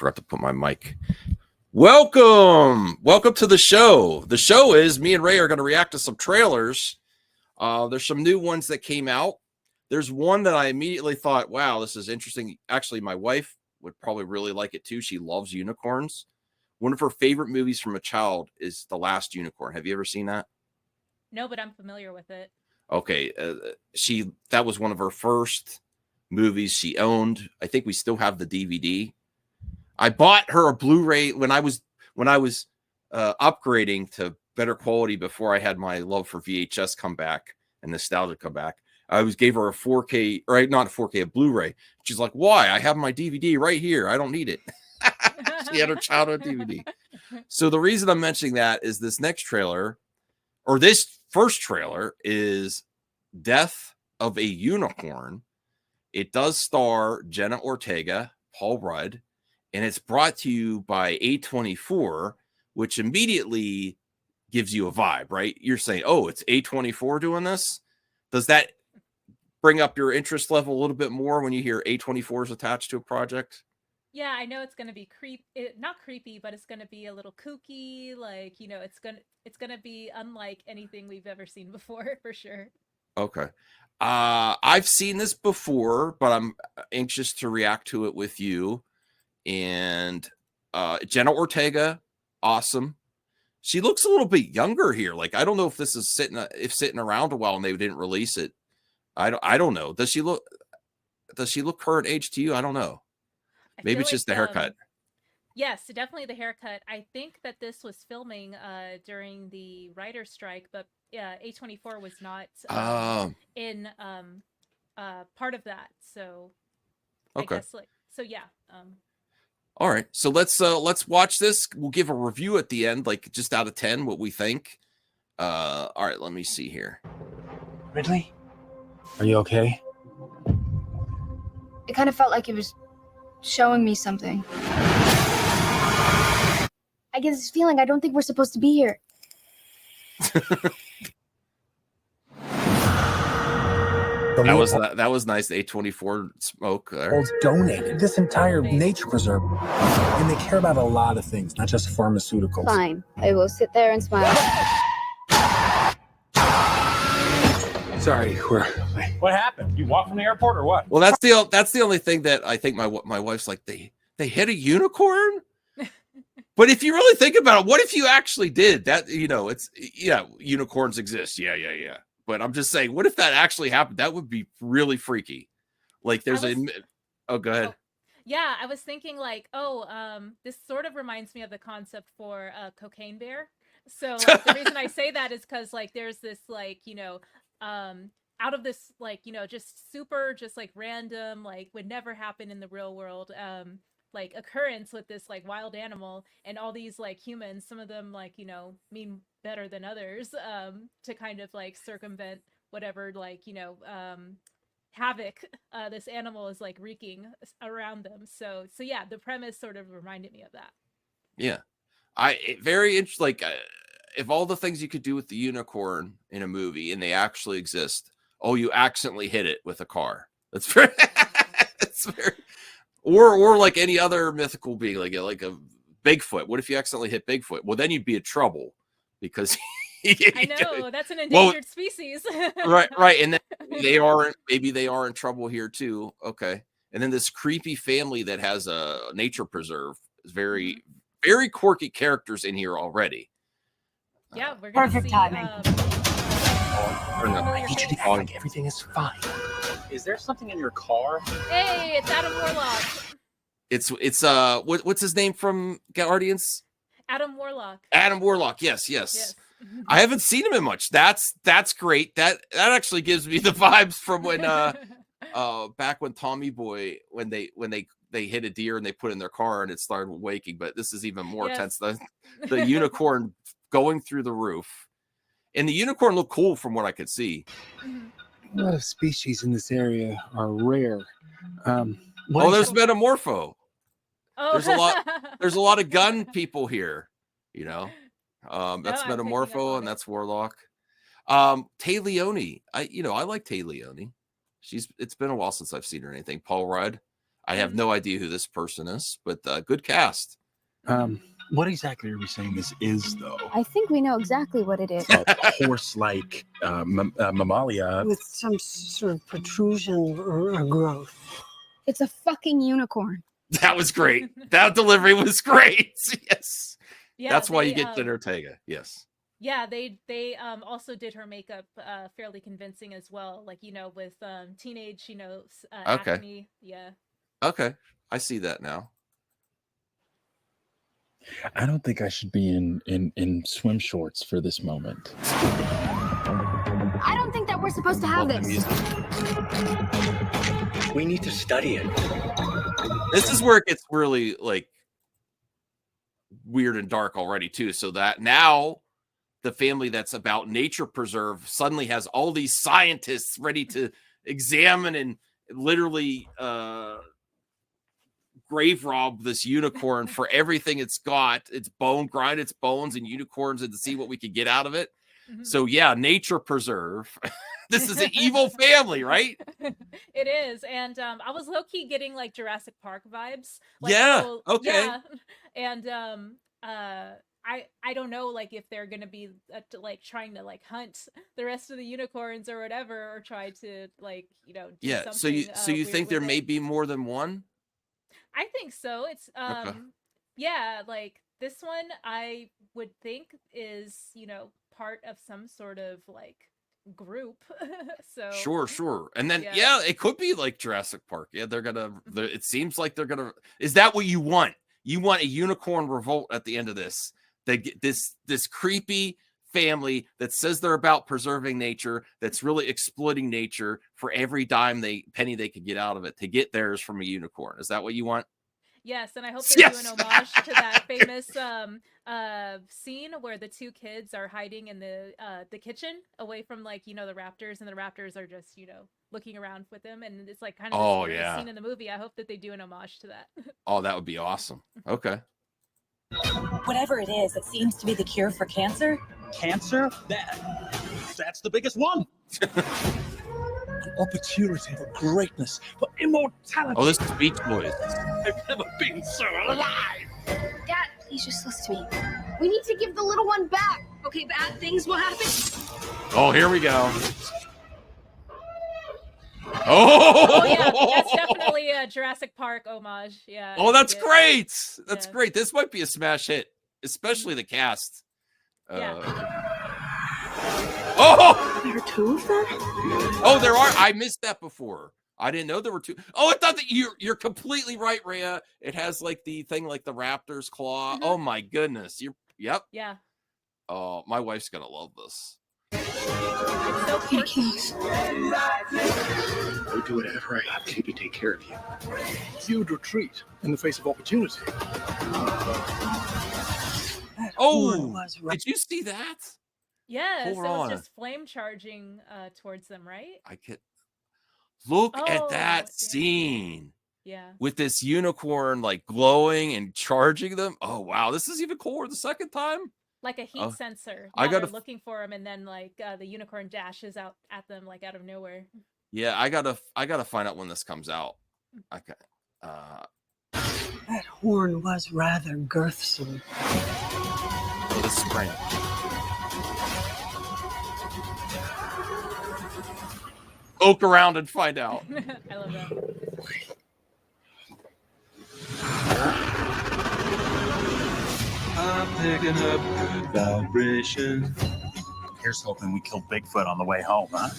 forgot to put my mic. Welcome to the show. The show is me and Ray are going to react to some trailers. There's some new ones that came out. There's one that I immediately thought, wow, this is interesting. Actually, my wife would probably really like it too. She loves unicorns. One of her favorite movies from a child is The Last Unicorn. Have you ever seen that? No, but I'm familiar with it. Okay. That was one of her first movies she owned. I think we still have the DVD. I bought her a Blu-ray when I was upgrading to better quality before I had my love for VHS come back and nostalgia come back. Gave her a 4K, right? Not a 4K, a Blu-ray. She's like, "Why? I have my DVD right here. I don't need it." She had her childhood DVD. So the reason I'm mentioning that is this next trailer, or this first trailer, is Death of a Unicorn. It does star Jenna Ortega, Paul Rudd, and it's brought to you by A24, which immediately gives you a vibe, right? You're saying, oh, it's A24 doing this? Does that bring up your interest level a little bit more when you hear A24 is attached to a project? Yeah, I know it's going to be not creepy, but it's going to be a little kooky. Like, you know, it's going to be unlike anything we've ever seen before, for sure. Okay. I've seen this before, but I'm anxious to react to it with you. And Jenna Ortega, awesome. She looks a little bit younger here. Like, I don't know if this is sitting around a while and they didn't release it. I don't know. Does she look current age to you? I don't know. Maybe it's just the haircut. Yes, definitely the haircut. I think that this was filming during the writer's strike, but A24 was not in part of that. So okay. I guess yeah. All right. So let's watch this. We'll give a review at the end, like just out of 10, what we think. All right, let me see here. Ridley? Are you okay? It kind of felt like it was showing me something. I get this feeling I don't think we're supposed to be here. That was nice. A24 smoke there. Donated this entire nature preserve, and they care about a lot of things, not just pharmaceuticals. Fine, I will sit there and smile. Sorry, what happened? You walked from the airport or what? Well, that's the only thing that I think my wife's like, they hit a unicorn. But if you really think about it, what if you actually did that? You know, unicorns exist. Yeah. But I'm just saying, what if that actually happened? That would be really freaky. Like go ahead. Yeah, I was thinking like, this sort of reminds me of the concept for Cocaine Bear. So like, the reason I say that is because like there's this like, out of this like, just super just like random, like would never happen in the real world, like occurrence with this like wild animal, and all these like humans, some of them like, mean better than others, to kind of like circumvent whatever like, havoc this animal is like wreaking around them. So yeah, the premise sort of reminded me of that. Yeah. Very interesting. Like if all the things you could do with the unicorn in a movie and they actually exist, you accidentally hit it with a car. That's very, it's very, or like any other mythical being, like a Bigfoot. What if you accidentally hit Bigfoot? Well, then you'd be in trouble because I know that's an endangered species. right. And then maybe they are in trouble here too. Okay. And then this creepy family that has a nature preserve is very, very quirky characters in here already. Yeah, we're gonna perfect see, timing. I need you to act like everything is fine. Is there something in your car? Hey, it's Adam Warlock. It's what's his name from Guardians? Adam Warlock. Adam Warlock. Yes. I haven't seen him in much. That's great. That actually gives me the vibes from when back when Tommy Boy, when they hit a deer and they put it in their car and it started waking. But this is even more intense. The unicorn going through the roof, and the unicorn looked cool from what I could see. A lot of species in this area are rare. There's Metamorpho. Oh. There's a lot of gun people here. That's Metamorpho and that's Warlock. Tay Leoni. I like Tay Leoni. It's been a while since I've seen her in anything. Paul Rudd. I have no idea who this person is, but good cast. What exactly are we saying this is, though? I think we know exactly what it is. A horse-like mammalia. With some sort of protrusion or growth. It's a fucking unicorn. That was great. That delivery was great. Yes. Yeah, That's why you get Jenna Ortega. Yes. Yeah, they also did her makeup fairly convincing as well. Like, with teenage, Okay. acne. Yeah. Okay. I see that now. I don't think I should be in swim shorts for this moment. I don't think that we're supposed to have this. We need to study it. This is where it gets really like weird and dark already too. So that now the family that's about nature preserve suddenly has all these scientists ready to examine and literally grave rob this unicorn for everything it's got. It's grind its bones and unicorns and to see what we could get out of it. Mhm. So yeah, nature preserve. This is an evil family, right? It is. And I was low-key getting like Jurassic Park vibes. Like, Yeah, okay. Yeah. And I don't know like if they're gonna be like trying to like hunt the rest of the unicorns or whatever, or try to like do Yeah. So something, you weird think there with may it. be more than one? I think so. It's yeah, like this one I would think is, part of some sort of like group. So Sure. And then Yeah. yeah, it could be like Jurassic Park. Yeah, it seems like they're gonna. Is that what you want? You want a unicorn revolt at the end of this? They get this creepy family that says they're about preserving nature, that's really exploiting nature for every penny they could get out of it to get theirs from a unicorn. Is that what you want? Yes, and I hope they're Yes! doing homage to that famous scene where the two kids are hiding in the kitchen away from like the raptors, and the raptors are just looking around with them, and it's like kind of Oh, the scariest yeah. scene in the movie. I hope that they do an homage to that. Oh, that would be awesome. Okay. Whatever it is, it seems to be the cure for cancer. Cancer? That's the biggest one. An opportunity for greatness, for immortality. Oh, this is Beach Boys. I've never been so alive. Dad, please just listen to me. We need to give the little one back. Okay, bad things will happen. Oh, here we go. Oh yeah, that's definitely a Jurassic Park homage. Yeah. Oh, that's Yeah. great. That's Yeah. great. This might be a smash hit, especially the cast. Yeah. Oh, There are two of them? oh, there are. I missed that before. I didn't know there were two. Oh, I thought that you're completely right, Rhea. It has like the thing like the raptor's claw. Mhm. Oh my goodness. Yep. Yeah. Oh, my wife's gonna love this. It's so quirky. I'll do whatever I have to take care of you. You'd retreat in the face of opportunity. That Oh, horn was right. did you see that? Yeah, Hold so on. it's just flame charging towards them, right? I could look at Oh, that yeah. scene Yeah. with this unicorn like glowing and charging them. Oh wow, this is even cooler the second time. Like a heat Oh, sensor. I Now they're gotta- looking for him, and then like the unicorn dashes out at them like out of nowhere. Yeah, I gotta find out when this comes out. Okay. That horn was rather girthsome. This spring. Poke around and find out. I love that. I'm picking up good vibrations. Here's hoping we kill Bigfoot on the way home, huh?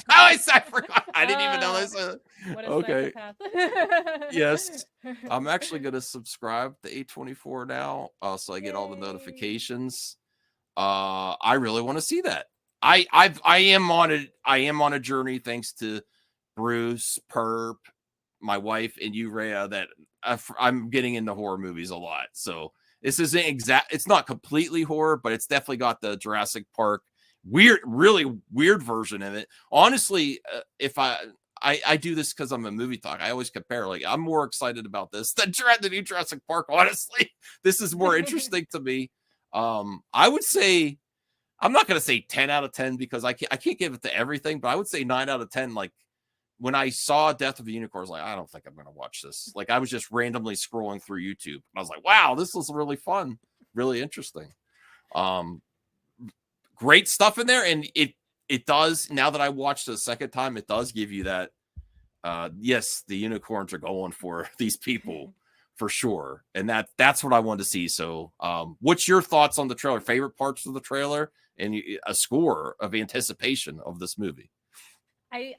Oh, I forgot. I didn't even know this. What a Okay. psychopath. Yes. I'm actually gonna subscribe to A24 now, so I get all the Yay. notifications. I really want to see that. I am on a journey thanks to Bruce, Perp, my wife, and you, Rhea, that I'm getting into horror movies a lot. So this isn't it's not completely horror, but it's definitely got the Jurassic Park really weird version of it. Honestly, if I do this because I'm a movie talk, I always compare. Like, I'm more excited about this than the new Jurassic Park. Honestly, this is more interesting to me. I would say, I'm not going to say 10 out of 10 because I can't give it to everything, but I would say 9 out of 10. Like, when I saw Death of the Unicorn, I was like, I don't think I'm going to watch this. Like, I was just randomly scrolling through YouTube. And I was like, wow, this was really fun, really interesting. Great stuff in there. And it does, now that I watched it a second time, it does give you that, yes, the unicorns are going for these people for sure. And that's what I wanted to see. So what's your thoughts on the trailer? Favorite parts of the trailer and a score of anticipation of this movie? I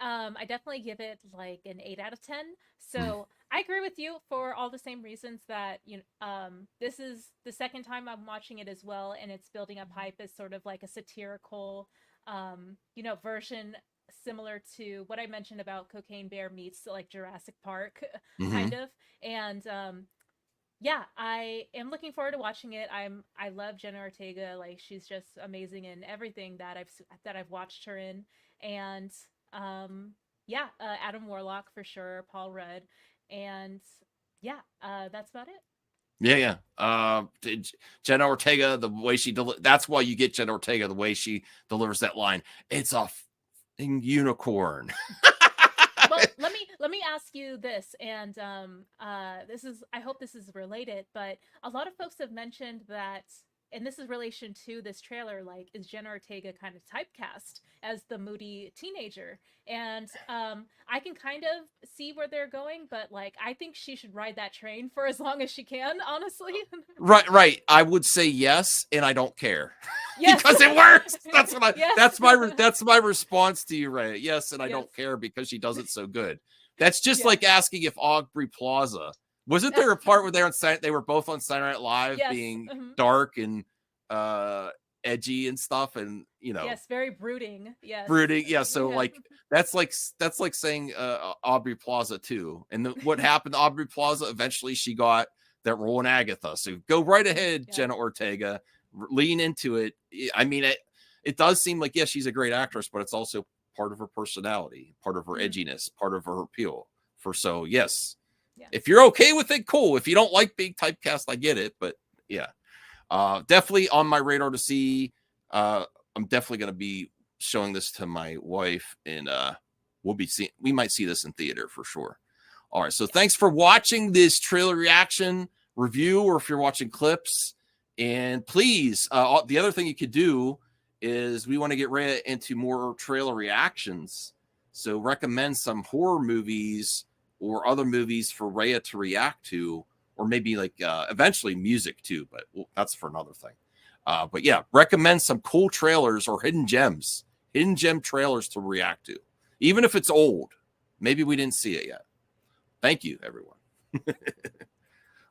definitely give it like an 8 out of 10. So I agree with you for all the same reasons that this is the second time I'm watching it as well, and it's building up hype as sort of like a satirical version similar to what I mentioned about Cocaine Bear meets like Jurassic Park kind of. And yeah, I am looking forward to watching it. I love Jenna Ortega. Like, she's just amazing in everything that I've watched her in. And Adam Warlock for sure, Paul Rudd, and that's about it. Jenna Ortega, the way she that's why you get Jenna Ortega, the way she delivers that line. It's a unicorn. Well, let me ask you this, and I hope this is related, but a lot of folks have mentioned that, and this is relation to this trailer, like, is Jenna Ortega kind of typecast as the moody teenager? And I can kind of see where they're going, but like, I think she should ride that train for as long as she can, honestly. Right. I would say yes, and I don't care. Yes. Because it works. That's what Yes. that's my response to you, Ray. Yes, and I don't care because she does it so good. That's just like asking if Aubrey Plaza, wasn't there a part where they were both on Saturday Night Live being dark and edgy and stuff, and yes, very brooding. Yes, brooding. Yeah, so like that's like saying Aubrey Plaza too. And what happened to Aubrey Plaza? Eventually, she got that role in Agatha. So go right ahead, Jenna Ortega, lean into it. I mean, it does seem like, yes, she's a great actress, but it's also part of her personality, part of her edginess, part of her appeal. Yes. Yeah. If you're okay with it, cool. If you don't like being typecast, I get it. But yeah, definitely on my radar to see. I'm definitely going to be showing this to my wife, and we might see this in theater for sure. All right. So thanks for watching this trailer reaction review, or if you're watching clips. And please, the other thing you could do is we want to get Rhea into more trailer reactions. So recommend some horror movies or other movies for Rhea to react to, or maybe like eventually music too, but that's for another thing. But yeah, recommend some cool trailers or hidden gem trailers to react to, even if it's old. Maybe we didn't see it yet. Thank you, everyone.